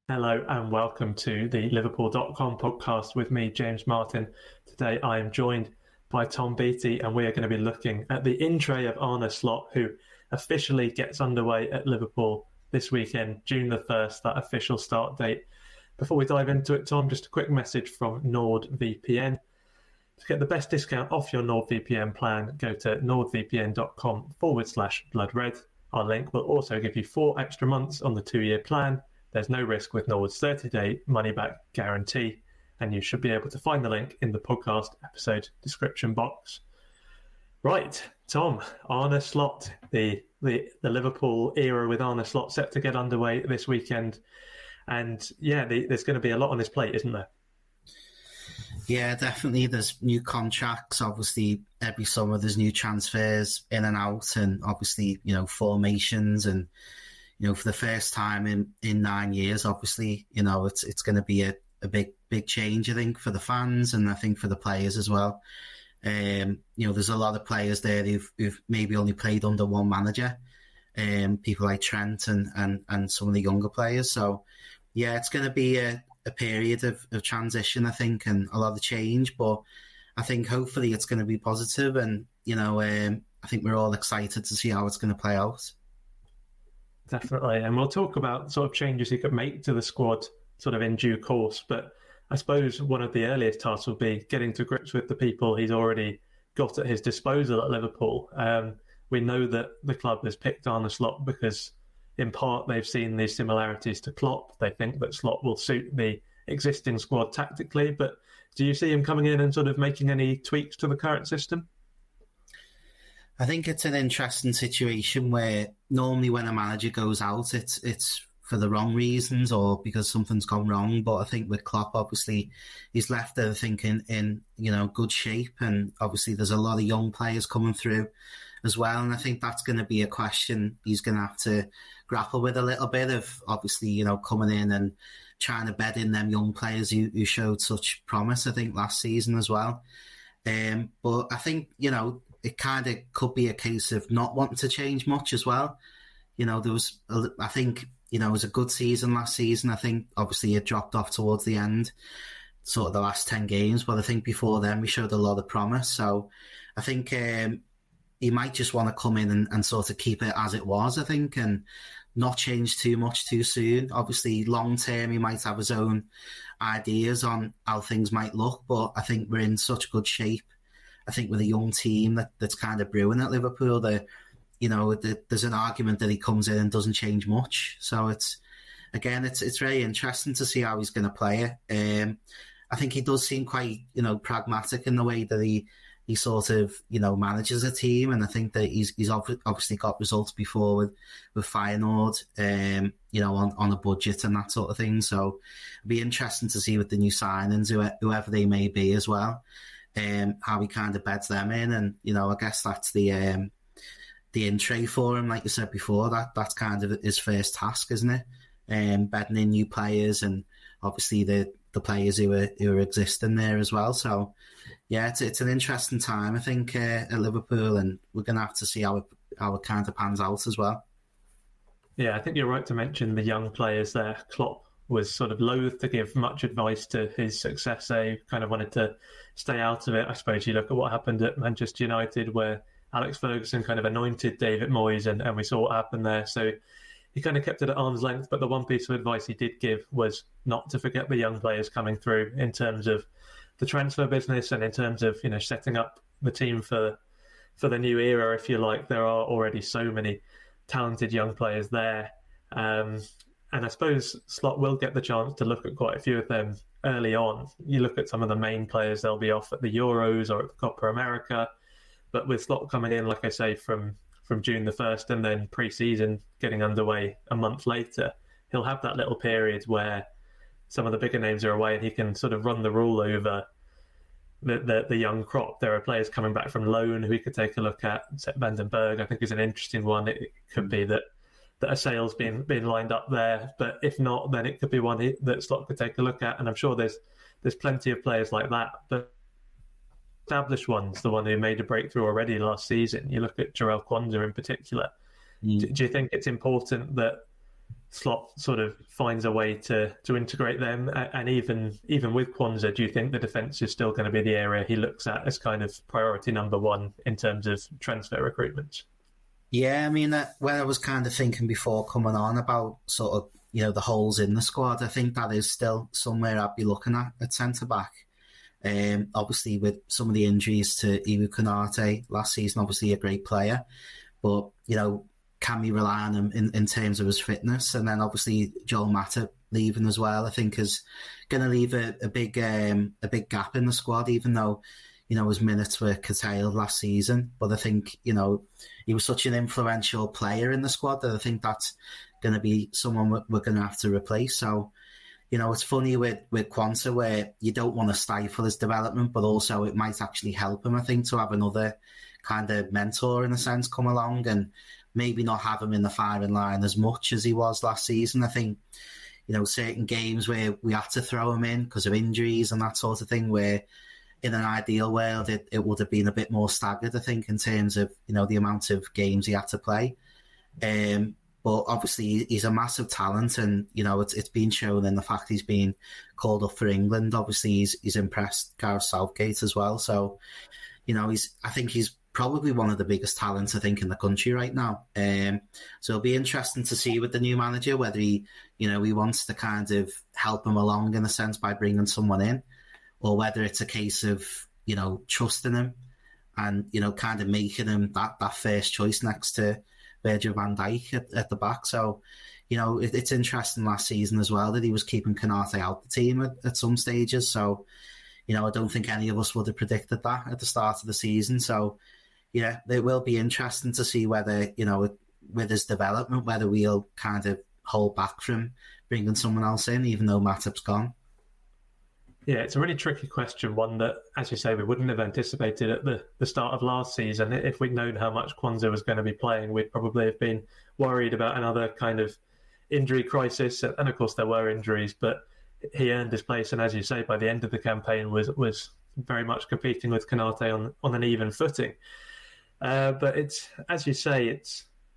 Hello and welcome to the Liverpool.com podcast with me, James Martin. Today I am joined by Tom Beattie and we are going to be looking at the in-tray of Arne Slot, who officially gets underway at Liverpool this weekend, June the 1st, that official start date. Before we dive into it, Tom, just a quick message from NordVPN. To get the best discount off your NordVPN plan, go to nordvpn.com/bloodred. Our link will also give you 4 extra months on the 2-year plan. There's no risk with Nord's 30-day money-back guarantee, and you should be able to find the link in the podcast episode description box. Right, Tom, Arne Slot, the Liverpool era with Arne Slot set to get underway this weekend. And yeah, there's going to be a lot on this plate, isn't there? Yeah, definitely. There's new contracts. Obviously, every summer there's new transfers in and out, and obviously, formations and, for the first time in 9 years, obviously, it's going to be a big change, I think, for the fans and I think for the players as well. There's a lot of players there who've maybe only played under one manager, people like Trent and some of the younger players. So, yeah, it's going to be a period of transition, I think, and a lot of change. But I think hopefully it's going to be positive, and I think we're all excited to see how it's going to play out. Definitely, and we'll talk about sort of changes he could make to the squad sort of in due course. But I suppose one of the earliest tasks will be getting to grips with the people he's already got at his disposal at Liverpool. We know that the club has picked Arne Slot because, in part, they've seen these similarities to Klopp. They think that Slot will suit the existing squad tactically. But do you see him coming in and sort of making any tweaks to the current system? I think it's an interesting situation where normally when a manager goes out, it's for the wrong reasons or because something's gone wrong. But I think with Klopp, obviously, he's left everything in good shape, and obviously there's a lot of young players coming through as well. And I think that's going to be a question he's going to have to grapple with a little bit of, obviously, coming in and trying to bed in them young players who showed such promise, I think, last season as well. But I think, it kind of could be a case of not wanting to change much as well. There was, I think, it was a good season last season. I think, obviously, it dropped off towards the end, sort of the last 10 games. But I think before then, we showed a lot of promise. So I think he might just want to come in and sort of keep it as it was, I think, and not change too much too soon. Obviously, long term, he might have his own ideas on how things might look. But I think we're in such good shape. I think with a young team that's kind of brewing at Liverpool, there's an argument that he comes in and doesn't change much. So it's very interesting to see how he's going to play it. I think he does seem quite, pragmatic in the way that he sort of, manages a team. And I think that he's obviously got results before with Feyenoord, on a budget and that sort of thing. So it'll be interesting to see with the new signings, whoever they may be as well. How he kind of beds them in, and I guess that's the in-tray for him, like you said before. That's kind of his first task, isn't it? Bedding in new players, and obviously the players who are existing there as well. So yeah, it's an interesting time, I think, at Liverpool, and we're going to have to see how it kind of pans out as well. Yeah, I think you're right to mention the young players there. Klopp was sort of loath to give much advice to his successor. He kind of wanted to stay out of it. I suppose you look at what happened at Manchester United, where Alex Ferguson kind of anointed David Moyes, and we saw what happened there. So he kind of kept it at arm's length. But the one piece of advice he did give was not to forget the young players coming through in terms of the transfer business and in terms of, setting up the team for the new era, if you like. There are already so many talented young players there. And I suppose Slot will get the chance to look at quite a few of them early on. You look at some of the main players, they'll be off at the Euros or at the Copa America. But with Slot coming in, like I say, from June the 1st and then pre-season getting underway a month later, he'll have that little period where some of the bigger names are away and he can sort of run the rule over the young crop. There are players coming back from loan who he could take a look at. Sepp Vandenberg, I think, is an interesting one. It could be that a sale's being lined up there, but if not, then it could be one that Slot could take a look at. And I'm sure there's plenty of players like that. But established ones, the one who made a breakthrough already last season, you look at Jarell Kwanzaa in particular. Do you think it's important that Slot sort of finds a way to integrate them, and even with Kwanzaa, do you think the defence is still going to be the area he looks at as kind of priority number one in terms of transfer recruitment? Yeah, I mean, when I was kind of thinking before coming on about sort of, the holes in the squad, I think that is still somewhere I'd be looking at centre-back. Obviously, with some of the injuries to Iwu Konate last season, obviously a great player, but, can we rely on him in terms of his fitness? And then obviously Joel Matip leaving as well, I think is going to leave a big gap in the squad, even though, his minutes were curtailed last season. But I think, he was such an influential player in the squad that I think that's going to be someone we're going to have to replace. So, it's funny with Kwanzaa where you don't want to stifle his development, but also it might actually help him, I think, to have another kind of mentor in a sense come along and maybe not have him in the firing line as much as he was last season. I think, certain games where we had to throw him in because of injuries and that sort of thing, where in an ideal world it would have been a bit more staggered, I think, in terms of, the amount of games he had to play. But obviously he's a massive talent, and, it's been shown in the fact he's been called up for England. Obviously he's impressed Gareth Southgate as well. So, I think he's probably one of the biggest talents, I think, in the country right now. So it'll be interesting to see with the new manager whether he wants to kind of help him along in a sense by bringing someone in, or whether it's a case of, trusting him and, kind of making him that first choice next to Virgil van Dijk at the back. So, it's interesting last season as well that he was keeping Konate out the team at some stages. So, I don't think any of us would have predicted that at the start of the season. So, yeah, it will be interesting to see whether, with his development, whether we'll kind of hold back from bringing someone else in, even though Matip's gone. Yeah, it's a really tricky question, one that, as you say, we wouldn't have anticipated at the start of last season. If we'd known how much Kwanzaa was going to be playing, we'd probably have been worried about another kind of injury crisis. And of course, there were injuries, but he earned his place. And as you say, by the end of the campaign, was very much competing with Konate on an even footing. But it's, as you say,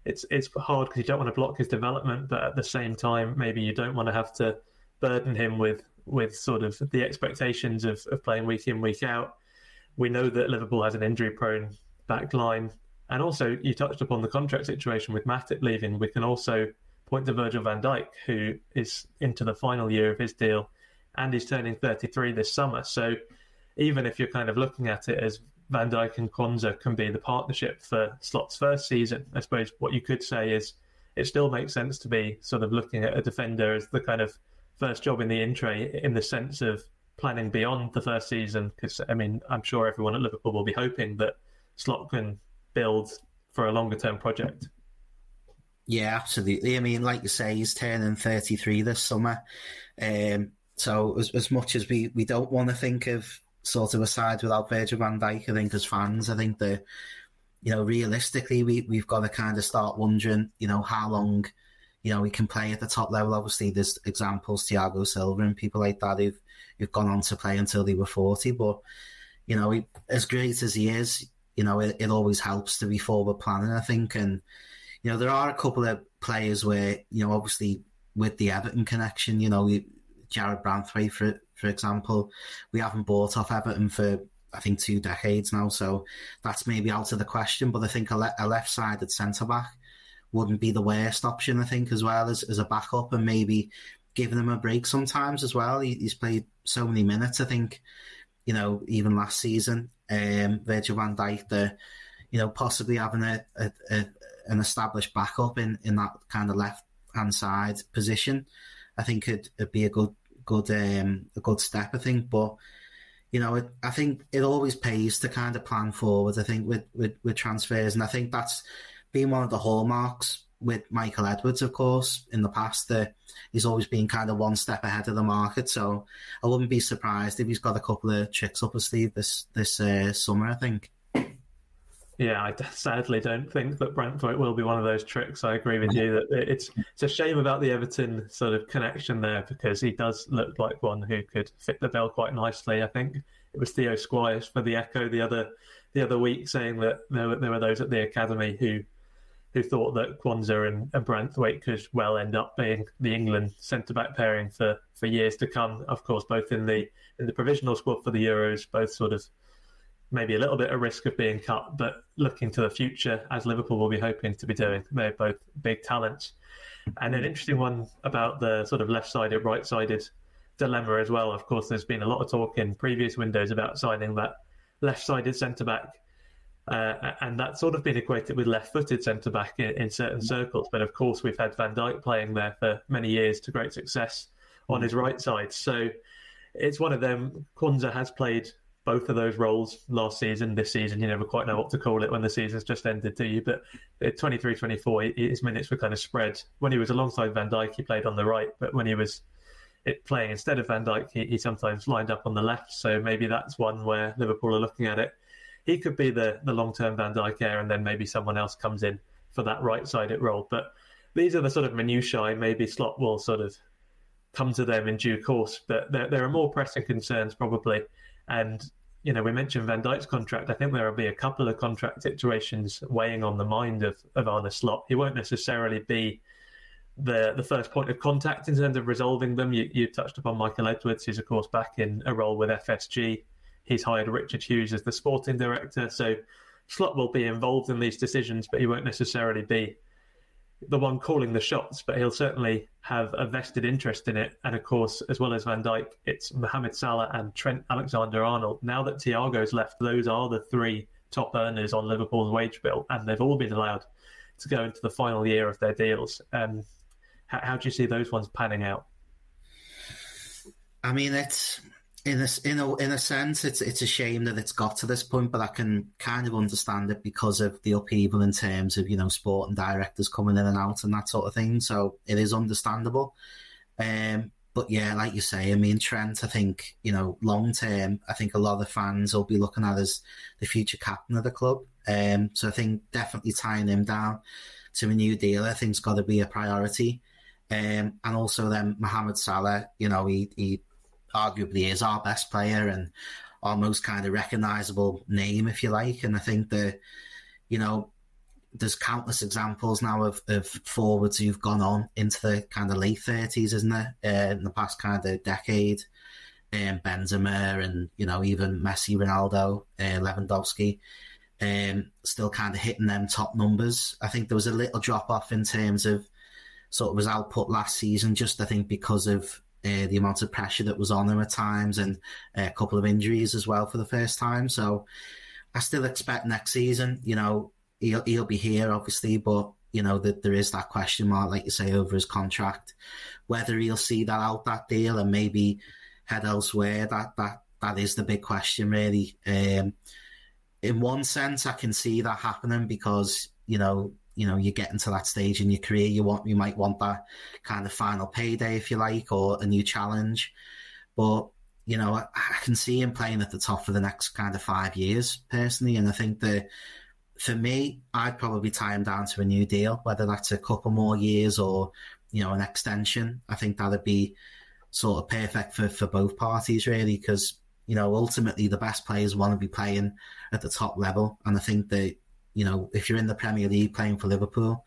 it's hard because you don't want to block his development, but at the same time, maybe you don't want to have to burden him with sort of the expectations of playing week in, week out. We know that Liverpool has an injury-prone back line. And also, you touched upon the contract situation with Matip leaving. We can also point to Virgil van Dijk, who is into the final year of his deal, and he's turning 33 this summer. So even if you're kind of looking at it as Van Dijk and Kwanzaa can be the partnership for Slot's first season, I suppose what you could say is it still makes sense to be sort of looking at a defender as the kind of first job in the in-tray, in the sense of planning beyond the first season. Because, I mean, I'm sure everyone at Liverpool will be hoping that Slot can build for a longer-term project. Yeah, absolutely. I mean, like you say, he's turning 33 this summer. So as much as we don't want to think of sort of a side without Virgil van Dijk, I think as fans, I think that, realistically, we've got to kind of start wondering, how long, he can play at the top level. Obviously, there's examples, Thiago Silva and people like that who've gone on to play until they were 40. But, as great as he is, it always helps to be forward planning, I think. And, there are a couple of players where, obviously with the Everton connection, Jared Branthwaite, for example, we haven't bought off Everton for, I think, 2 decades now. So that's maybe out of the question. But I think a left-sided centre-back wouldn't be the worst option, I think, as well as a backup, and maybe giving him a break sometimes as well. He's played so many minutes, I think, even last season. Virgil van Dijk, possibly having an established backup in that kind of left-hand side position, I think it'd be a good step, I think. But, I think it always pays to kind of plan forward, I think, with transfers. And I think that's been one of the hallmarks with Michael Edwards, of course, in the past, that he's always been kind of one step ahead of the market. So I wouldn't be surprised if he's got a couple of tricks up his sleeve this summer, I think. Yeah, I sadly don't think that Branthwaite will be one of those tricks. I agree with you that it's a shame about the Everton sort of connection there, because he does look like one who could fit the bill quite nicely. I think it was Theo Squires for the Echo the other week saying that there were those at the academy who who thought that Kwanzaa and Branthwaite could well end up being the England centre-back pairing for years to come. Of course, both in the provisional squad for the Euros, both sort of maybe a little bit at risk of being cut, but looking to the future, as Liverpool will be hoping to be doing. They're both big talents. And an interesting one about the sort of left-sided, right-sided dilemma as well. Of course, there's been a lot of talk in previous windows about signing that left-sided centre-back, and that's sort of been equated with left-footed centre-back in certain circles. But of course, we've had Van Dijk playing there for many years to great success on his right side. So it's one of them. Kwanzaa has played both of those roles last season. This season, you never quite know what to call it when the season's just ended, do you? But at 23-24, his minutes were kind of spread. When he was alongside Van Dijk, he played on the right, but when he was playing instead of Van Dijk, he sometimes lined up on the left. So maybe that's one where Liverpool are looking at it. He could be the long-term Van Dijk heir, and then maybe someone else comes in for that right-sided role. But these are the sort of minutiae. Maybe Slot will sort of come to them in due course. But there are more pressing concerns probably. And, you know, we mentioned Van Dijk's contract. I think there will be a couple of contract situations weighing on the mind of Arne Slot. He won't necessarily be the first point of contact in terms of resolving them. You touched upon Michael Edwards, who's, of course, back in a role with FSG. He's hired Richard Hughes as the sporting director. So Slot will be involved in these decisions, but he won't necessarily be the one calling the shots, but he'll certainly have a vested interest in it. And of course, as well as Van Dijk, it's Mohamed Salah and Trent Alexander-Arnold. Now that Thiago's left, those are the three top earners on Liverpool's wage bill, and they've all been allowed to go into the final year of their deals. How do you see those ones panning out? I mean, it's in a sense, it's a shame that it's got to this point, but I can kind of understand it because of the upheaval in terms of, you know, sporting directors coming in and out and that sort of thing. So it is understandable. But yeah, like you say, I mean, Trent, I think, you know, long term, I think a lot of the fans will be looking at as the future captain of the club. So I think definitely tying him down to a new deal, I think, has got to be a priority. And also then Mohamed Salah, you know, he arguably is our best player and our most kind of recognisable name, if you like. And I think that, you know, there's countless examples now of forwards who've gone on into the kind of late 30s, isn't there, in the past kind of decade. Benzema and, you know, even Messi, Ronaldo, Lewandowski, still kind of hitting them top numbers. I think there was a little drop-off in terms of sort of his output last season, just I think because of the amount of pressure that was on him at times and a couple of injuries as well for the first time. So I still expect next season, you know, he'll be here obviously, but, you know, that there is that question mark, like you say, over his contract, whether he'll see that out, that deal, and maybe head elsewhere. That is the big question, really. In one sense, I can see that happening because, you know, you're getting to that stage in your career. You might want that kind of final payday, if you like, or a new challenge. But, you know, I can see him playing at the top for the next kind of 5 years, personally. And I think that for me, I'd probably tie him down to a new deal, whether that's a couple more years or, you know, an extension. I think that'd be sort of perfect for both parties, really, because, you know, ultimately the best players want to be playing at the top level. And I think that, you know, if you're in the Premier League playing for Liverpool,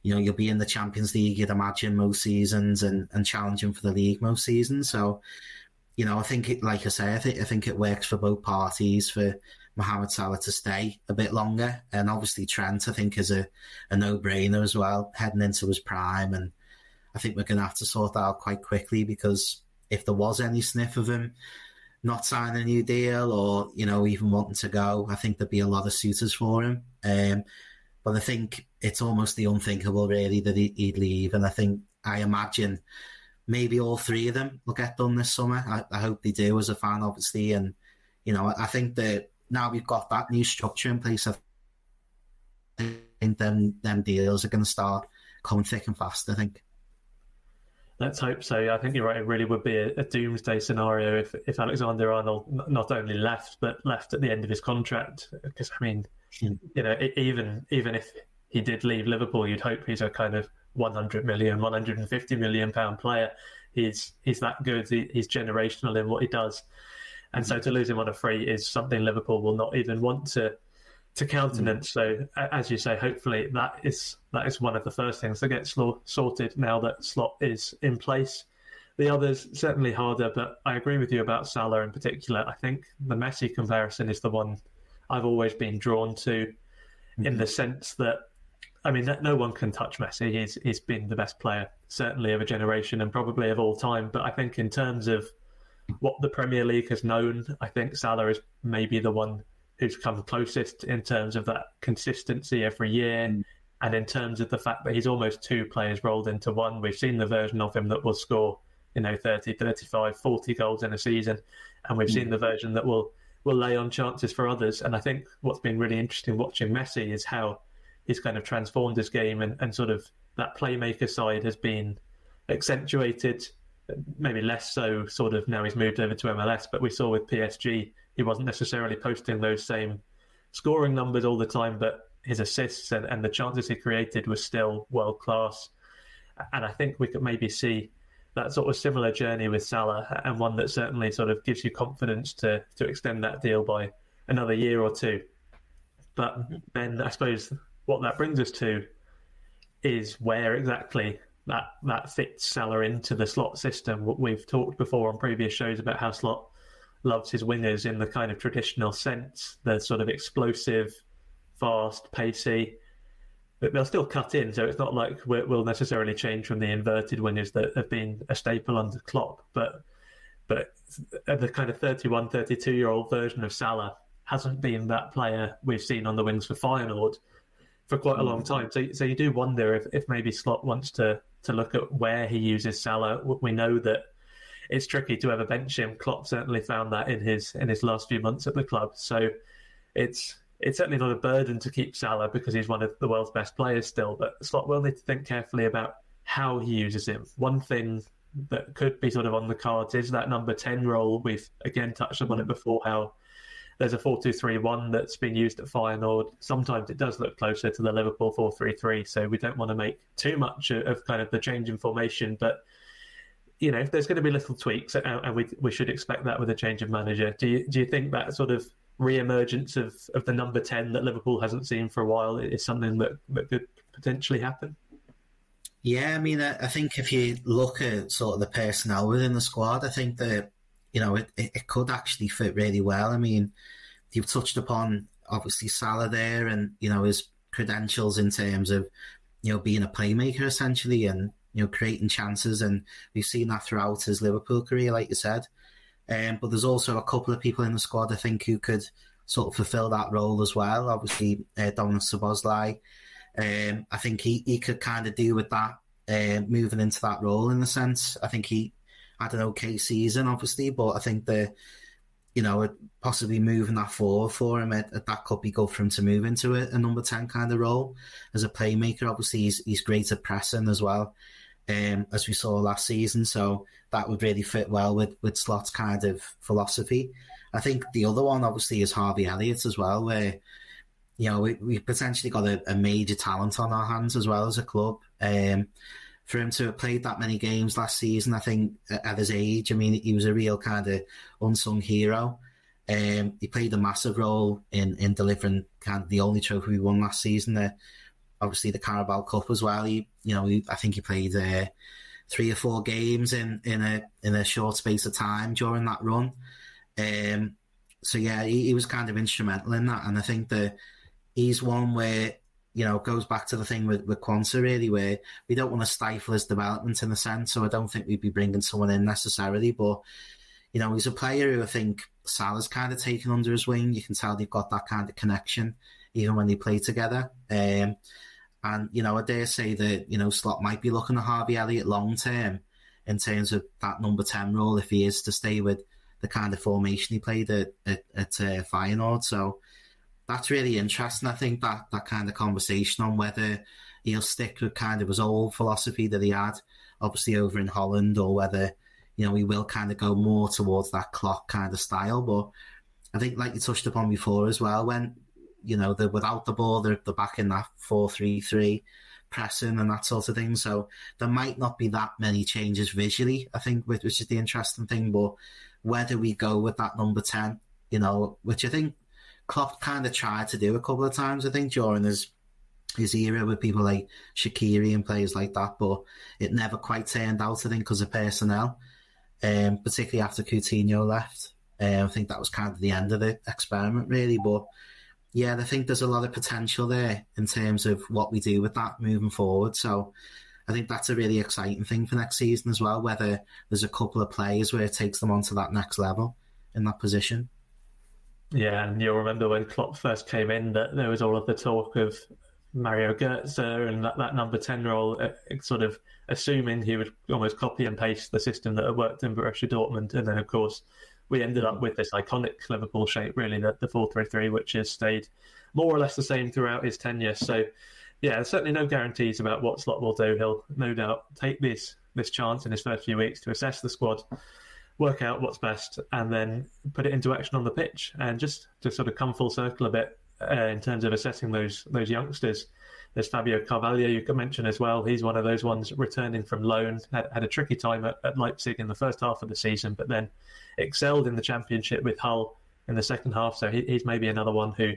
you know, you'll be in the Champions League, you'd imagine, most seasons and challenging for the league most seasons. So, you know, I think it, like I say, I think it works for both parties for Mohamed Salah to stay a bit longer. And obviously Trent, I think, is a no-brainer as well, heading into his prime. And I think we're going to have to sort that out quite quickly, because if there was any sniff of him not signing a new deal or, you know, even wanting to go, I think there'd be a lot of suitors for him. But I think it's almost the unthinkable, really, that he'd leave. And I imagine maybe all three of them will get done this summer. I hope they do, as a fan, obviously. And, you know, I think that now we've got that new structure in place, I think them deals are going to start coming thick and fast, I think. Let's hope so. I think you're right. It really would be a doomsday scenario if Alexander-Arnold not only left, but left at the end of his contract. Because, I mean, you know, even if he did leave Liverpool, you'd hope he's a kind of 100 million, 150 million pound player. He's that good. He's generational in what he does. And so to lose him on a free is something Liverpool will not even want to to countenance. So, as you say, hopefully that is one of the first things to get sorted now that Slot is in place. The others certainly harder, but I agree with you about Salah in particular. I think the Messi comparison is the one I've always been drawn to, in the sense that, I mean, no one can touch Messi. He's been the best player, certainly of a generation and probably of all time. But I think in terms of what the Premier League has known, I think Salah is maybe the one who's come closest in terms of that consistency every year, and in terms of the fact that he's almost two players rolled into one. We've seen the version of him that will score, 30, 35, 40 goals in a season, and we've seen the version that will lay on chances for others. And I think what's been really interesting watching Messi is how he's kind of transformed his game, and sort of that playmaker side has been accentuated, maybe less so sort of now he's moved over to MLS, but we saw with PSG, he wasn't necessarily posting those same scoring numbers all the time, but his assists and the chances he created was still world class. And I think we could maybe see that sort of similar journey with Salah, and one that certainly sort of gives you confidence to extend that deal by another year or two. But then I suppose what that brings us to is where exactly that fits Salah into the Slot system. We've talked before on previous shows about how Slot loves his wingers in the kind of traditional sense, the sort of explosive, fast, pacey. But they'll still cut in, so it's not like we'll necessarily change from the inverted wingers that have been a staple under Klopp. But the kind of 31, 32-year-old version of Salah hasn't been that player we've seen on the wings for Feyenoord for quite a long time. So you do wonder if maybe Slot wants to look at where he uses Salah. We know that it's tricky to ever bench him. Klopp certainly found that in his last few months at the club. So it's certainly not a burden to keep Salah because he's one of the world's best players still. But Slot will need to think carefully about how he uses him. One thing that could be sort of on the cards is that number 10 role. We've again touched upon it before, how there's a 4-2-3-1 that's been used at Feyenoord. Sometimes it does look closer to the Liverpool 4-3-3, so we don't want to make too much of kind of the change in formation. But, if there's going to be little tweaks, and we should expect that with a change of manager, do you think that sort of re-emergence of the number 10 that Liverpool hasn't seen for a while is something that could potentially happen? Yeah, I mean, I think if you look at sort of the personnel within the squad, I think that, it could actually fit really well. I mean, you've touched upon, obviously, Salah there and, his credentials in terms of, being a playmaker, essentially, and, creating chances. And we've seen that throughout his Liverpool career, like you said. But there's also a couple of people in the squad, I think, who could sort of fulfill that role as well. Obviously, Dominic Szoboszlai. I think he could kind of do with that, moving into that role in a sense. I think he had an okay season, obviously, but I think possibly moving that forward for him, that could be good for him to move into a number 10 kind of role as a playmaker. Obviously, he's great at pressing as well, as we saw last season. So that would really fit well with Slot's kind of philosophy. I think the other one, obviously, is Harvey Elliott as well, where we potentially got a major talent on our hands as well as a club. For him to have played that many games last season, I think at his age, I mean, he was a real kind of unsung hero. He played a massive role in delivering kind of the only trophy we won last season, obviously the Carabao Cup as well. I think he played 3 or 4 games in a short space of time during that run. So yeah, he was kind of instrumental in that, and I think that he's one where, goes back to the thing with Quansah, really, where we don't want to stifle his development in a sense, so I don't think we'd be bringing someone in necessarily, but, he's a player who I think Salah's kind of taken under his wing. You can tell they've got that kind of connection, even when they play together. And, I dare say that, Slot might be looking at Harvey Elliott long-term in terms of that number 10 role, if he is to stay with the kind of formation he played at Feyenoord. So that's really interesting. I think that kind of conversation on whether he'll stick with kind of his old philosophy that he had, obviously over in Holland, or whether, he will kind of go more towards that Klopp kind of style. But I think, like you touched upon before as well, when, they're without the ball, they're back in that 4-3-3, pressing and that sort of thing. So there might not be that many changes visually, I think, which is the interesting thing. But whether we go with that number 10, which I think Klopp kind of tried to do a couple of times, I think, during his era with people like Shaqiri and players like that, but it never quite turned out, I think, because of personnel, particularly after Coutinho left. I think that was kind of the end of the experiment, really. But yeah, I think there's a lot of potential there in terms of what we do with that moving forward. So I think that's a really exciting thing for next season as well, whether there's a couple of players where it takes them onto that next level in that position. Yeah, and you'll remember when Klopp first came in that there was all of the talk of Mario Götze and that number 10 role, sort of assuming he would almost copy and paste the system that had worked in Borussia Dortmund. And then, of course, we ended up with this iconic Liverpool shape, really, the 4-3-3, which has stayed more or less the same throughout his tenure. So, yeah, there's certainly no guarantees about what Slot will do. He'll no doubt take this chance in his first few weeks to assess the squad, work out what's best, and then put it into action on the pitch. And just to sort of come full circle a bit in terms of assessing those youngsters, there's Fabio Carvalho you can mention as well. He's one of those ones returning from loan, had a tricky time at Leipzig in the first half of the season, but then excelled in the Championship with Hull in the second half. So he's maybe another one who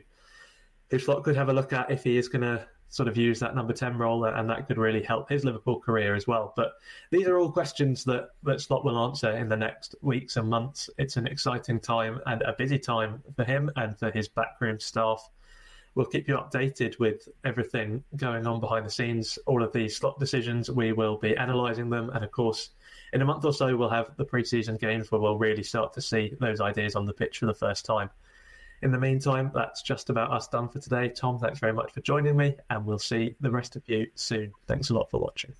Slot could have a look at if he is going to sort of use that number 10 role, and that could really help his Liverpool career as well. But these are all questions that Slot will answer in the next weeks and months. It's an exciting time and a busy time for him and for his backroom staff. We'll keep you updated with everything going on behind the scenes. All of these Slot decisions, we will be analysing them. And of course, in a month or so, we'll have the pre-season games where we'll really start to see those ideas on the pitch for the first time. In the meantime, that's just about us done for today. Tom, thanks very much for joining me, and we'll see the rest of you soon. Thanks a lot for watching.